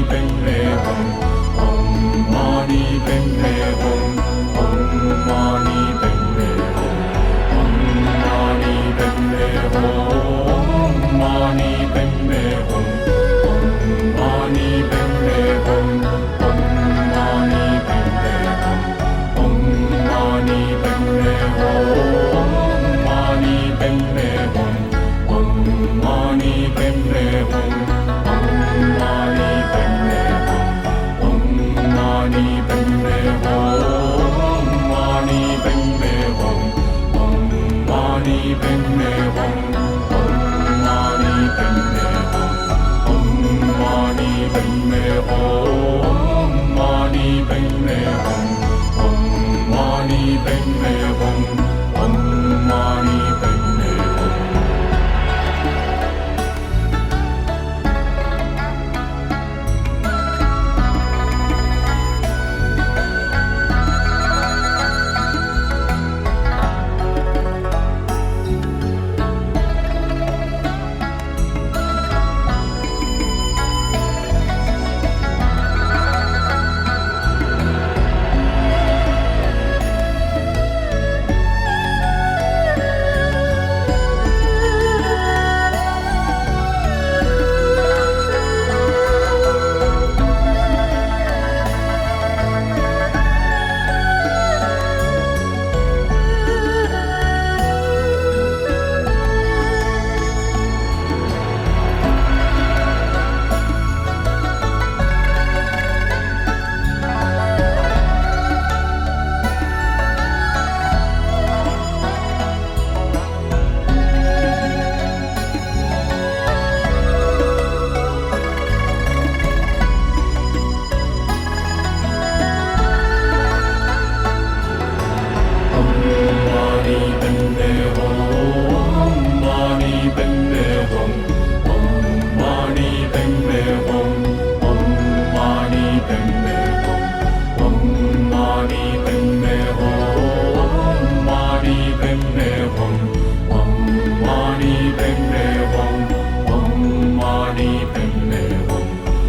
Padme Hum. Om Mani Padme Hum. Om Mani Padme Hum. Om Mani Padme Hum. Om Mani Padme Hum. Om Mani Padme Hum. Om Mani Padme Hum. Om Mani Padme Hum. Mani Padme Hum. Om Mani Padme Hum. Om Mani Padme Hum. Om Mani Padme Hum. Mani Padme Hum. Om Mani Padme Hum.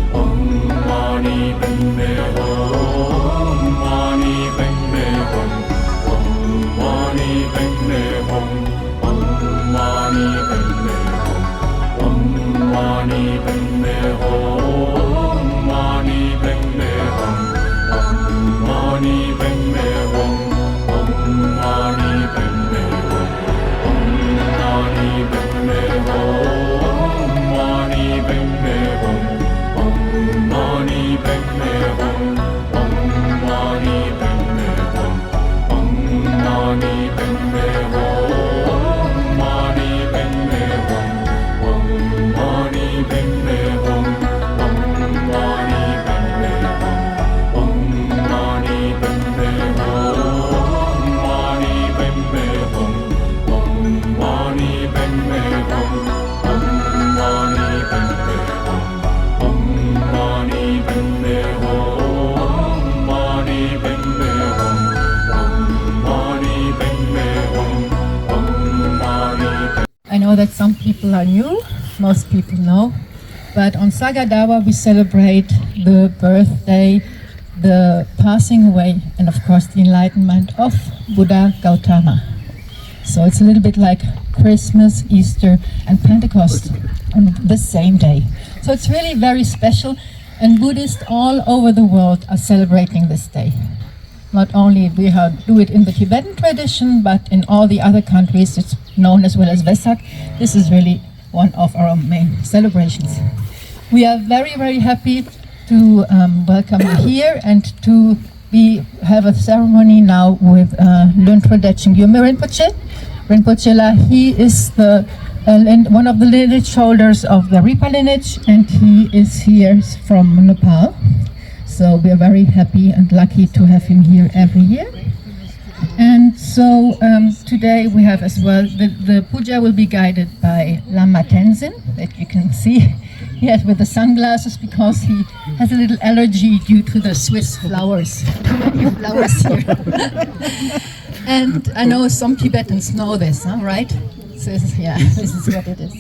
Om Mani Padme Hum. Om Mani Padme Hum. Mani Padme Hum. Om Mani Padme Hum. Om Mani Padme Hum. I know that some people are new, most people know, but on Sagadawa we celebrate the birthday, the passing away, and of course the enlightenment of Buddha Gautama. So it's a little bit like Christmas, Easter, and Pentecost on the same day. So it's really very special, and Buddhists all over the world are celebrating this day. Not only we do it in the Tibetan tradition, but in all the other countries it's known as well as Vesak. This is really one of our main celebrations. We are very, very happy to welcome you here and to have a ceremony now with Luntro Decheng Gyume Rinpoche. Rinpoche, he is one of the lineage holders of the Ripa lineage, and he is here from Nepal. So we are very happy and lucky to have him here every year. And so today we have as well, the puja will be guided by Lama Tenzin, that you can see yes, with the sunglasses, because he has a little allergy due to the Swiss flowers. Too many flowers here. And I know some Tibetans know this, huh, right? So, yeah, this is what it is.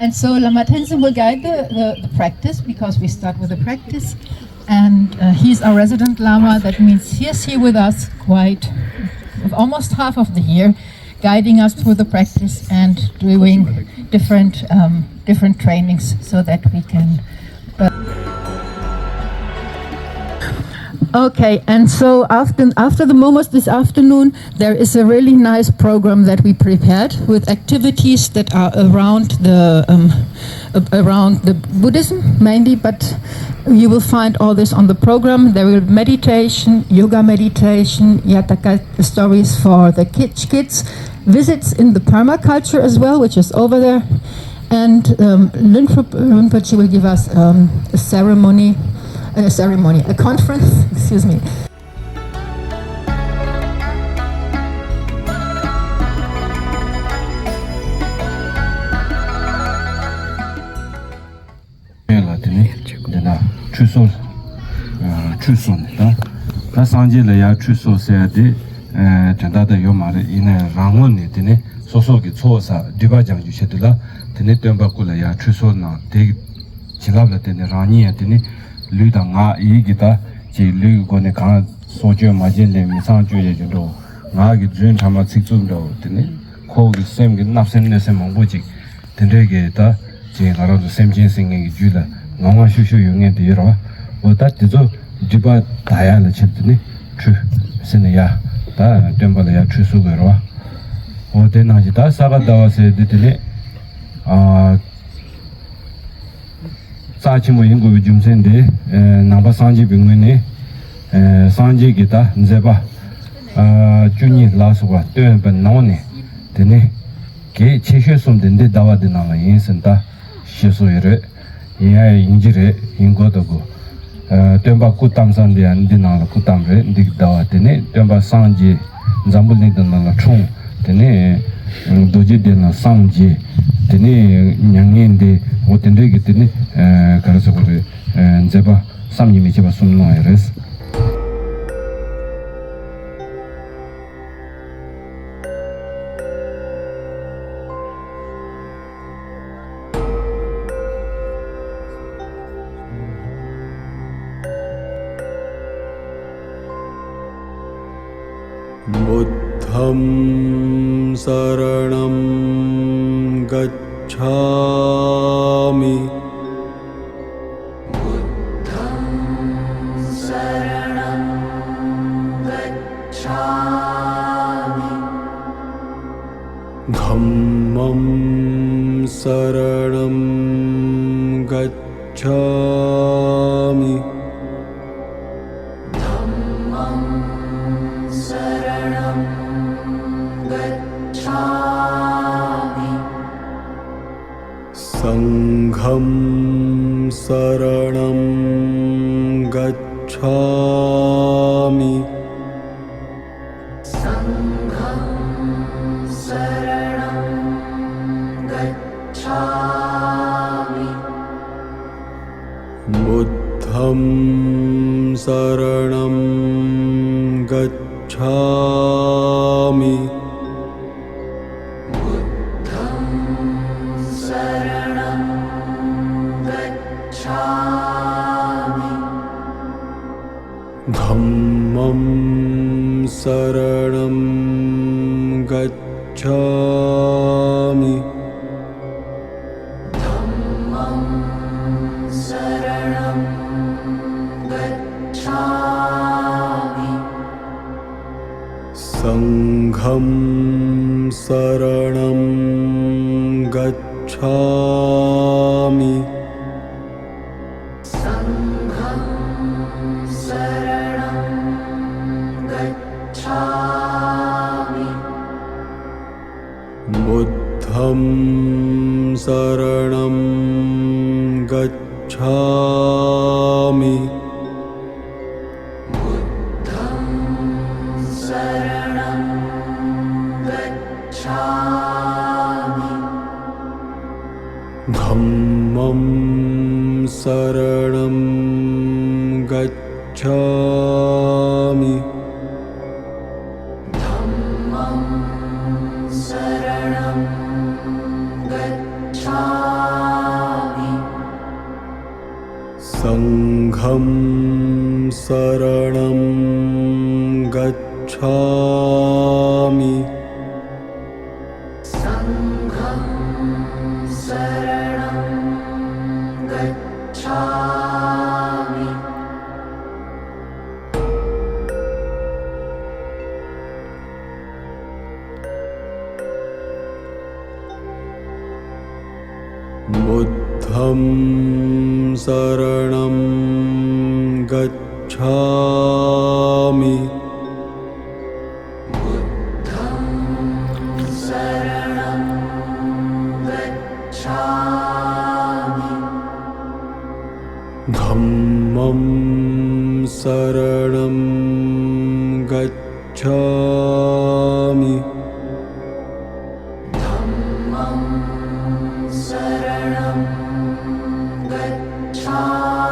And so Lama Tenzin will guide the practice, because we start with the practice. And he's our resident Lama. That means he's here with us almost half of the year, guiding us through the practice and doing different trainings so that we can. Okay, and so after the momos this afternoon, there is a really nice program that we prepared with activities that are around the Buddhism mainly, but you will find all this on the program. There will be meditation, yoga meditation, yataka stories for the kids, visits in the permaculture as well, which is over there, and Rinpoche will give us a conference, excuse me. 다 상제를 추소세야디 전다다 요마를 이내 랑원이 되네 소소기 초사 디바장 주셔들라 되네 덤바고라야 추소나 대 지갑라 되네 라니야 되네 류당아 이기다 지 류고네 강 소주 마진레 미상주에 주로 나기 준 참아 직중도 되네 코기 셈기 납셈네셈 몽보지 된데게다 지 나라도 셈진생이 주라 ngā shūshū yungi di yorwa wā tizo dhīpa dhāyā la chibdini chū sini yā tā dēmba la yā chū sūgu yorwa wā tēnā jī tā sāgā dāwa se dhidini sā chīmo yungu wī jumsen di nāmba sāngjī bīngwi ni sāngjī ki tā nzeba chūnyi lā sūgwa dēmba nāwa ni dini ki chēshū sūm dindi dāwa di nāla yīnsin tā shī sū yorwa 야 인지레 인고도고 템바 쿠탐산데 안디나라 쿠탐레 딕다와테네 템바 상지 잠불니드나라 총 테네 도지데나 상지 테네 냥인데 오텐데기 테네 가르소고레 제바 삼님이 제바 숨노아이레스 बुद्धं शरणं गच्छामि बुद्धं शरणं गच्छामि धम्मं शरणं गच्छामि संघं शरणं गच्छामि संघं शरणं गच्छामि बुद्धं शरणं गच्छामि धम्मं शरणं गच्छामि धम्मं शरणं गच्छामि संघं शरणं गच्छामि बुद्धं शरणं गच्छामि बुद्धं शरणं गच्छामि धम्मं शरणं गच्छामि धम्मं शरणं गच्छामि Sangham Saranam Gacchami Sangham Saranam Gacchami Buddham Saranam Gacchami Buddham Saranam Gacchami Dhammam Saranam Gacchami Dhammam Saranam Gacchami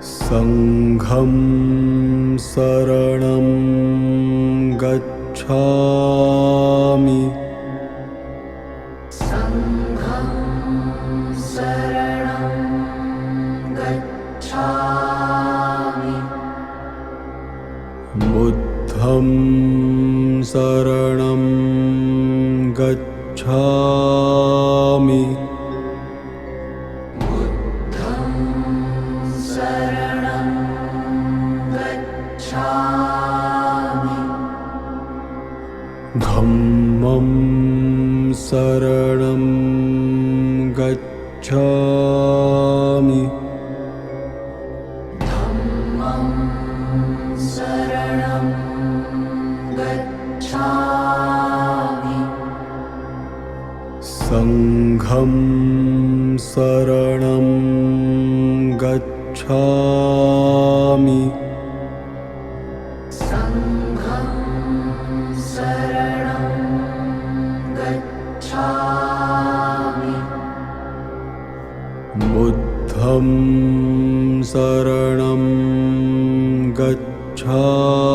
Sangham Saranam Gacchami Sangham Saranam Gacchami Buddham Saranam Gacchami Buddham Saranam Gacchami Dhammam Saranam Gacchami Dhammam Saranam Gacchami Sangham Saranam Gacchami Sangham Saranam Gacchami Buddham Saranam Gacchami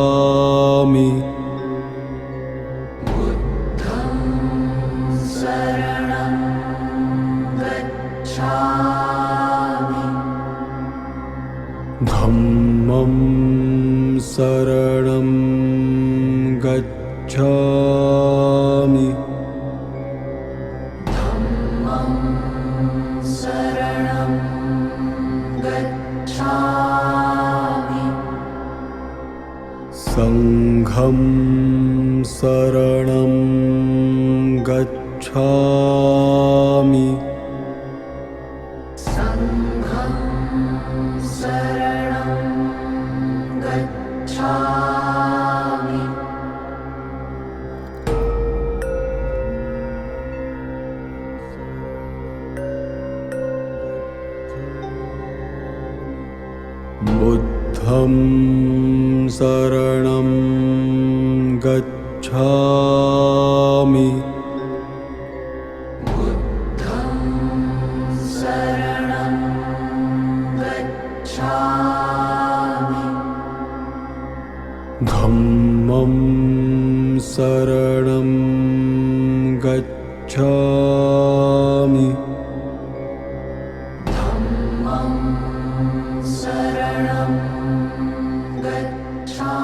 Buddham Saranam Gacchami Dhammam Saranam Gacchami Dhammam Saranam Gacchami Sangham Saranam Gacchami Sangham Saranam Gacchami Buddham Saranam Gacchami Buddham Saranam Gacchami Dhammam Saranam Gacchami Dhammam Saranam Gacchami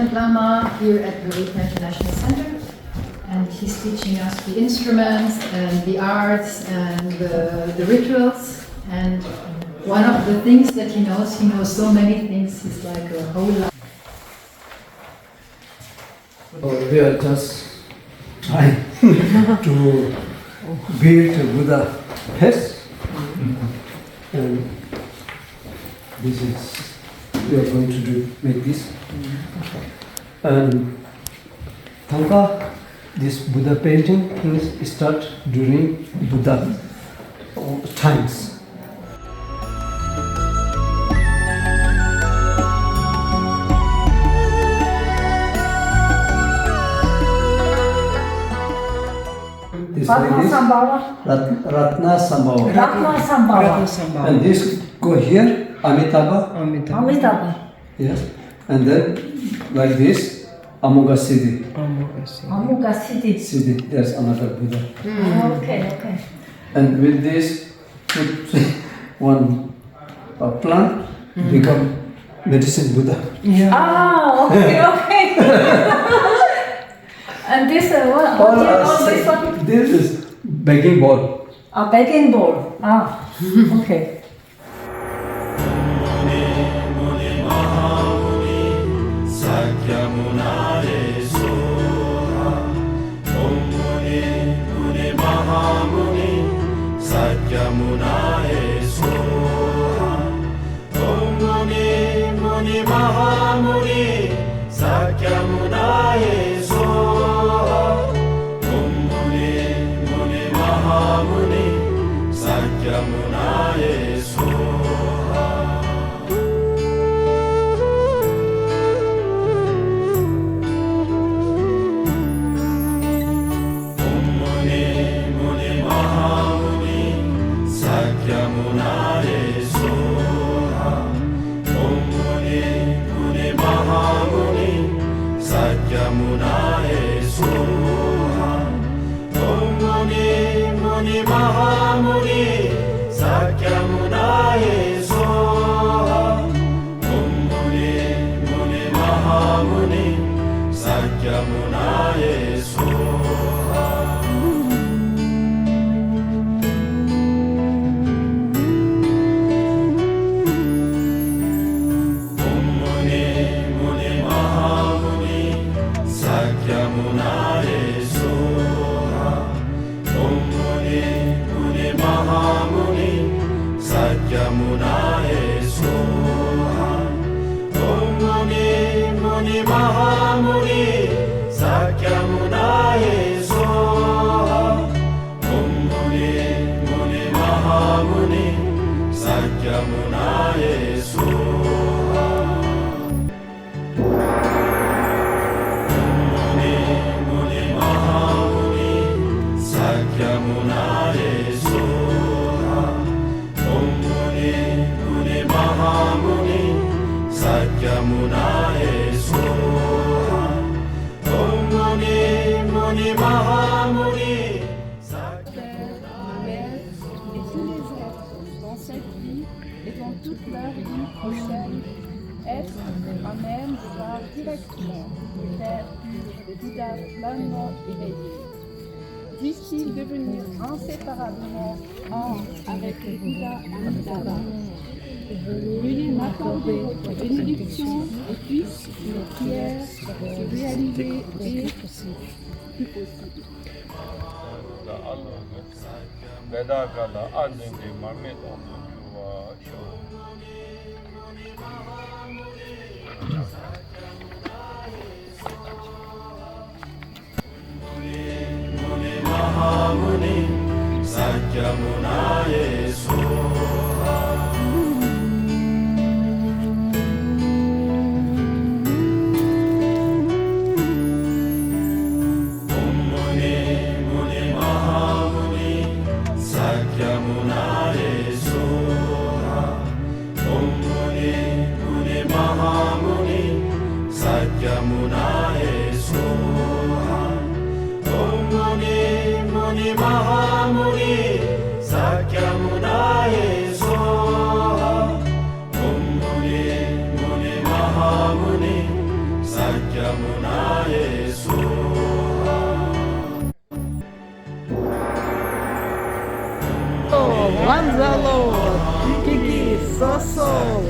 Ajahn Lama here at Lorita International Center, and he's teaching us the instruments and the arts and the rituals. And one of the things that he knows so many things. He's like a whole life. We are just trying to build a Buddha head, and this is we are going to do make this. And Thangka, this Buddha painting is start during Buddha times. This like this, Ratna Sambhava. Ratna Sambhava. And this go here, Amitabha. Yes. And then like this, Amoga Siddhi. Amoga Siddhi. Siddhi, there's another Buddha. Okay. And with this, put one plant, become medicine Buddha. Okay. And this what this one? This is begging bowl. A begging bowl. Okay. Être à même de voir directement vers le Bouddha pleinement éveillé. Puisse-t-il devenir inséparablement un avec le Bouddha Amitabha. Veuillez m'accorder votre bénédiction et puisse nos prières se réaliser et plus possible. Om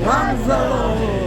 Lazarus.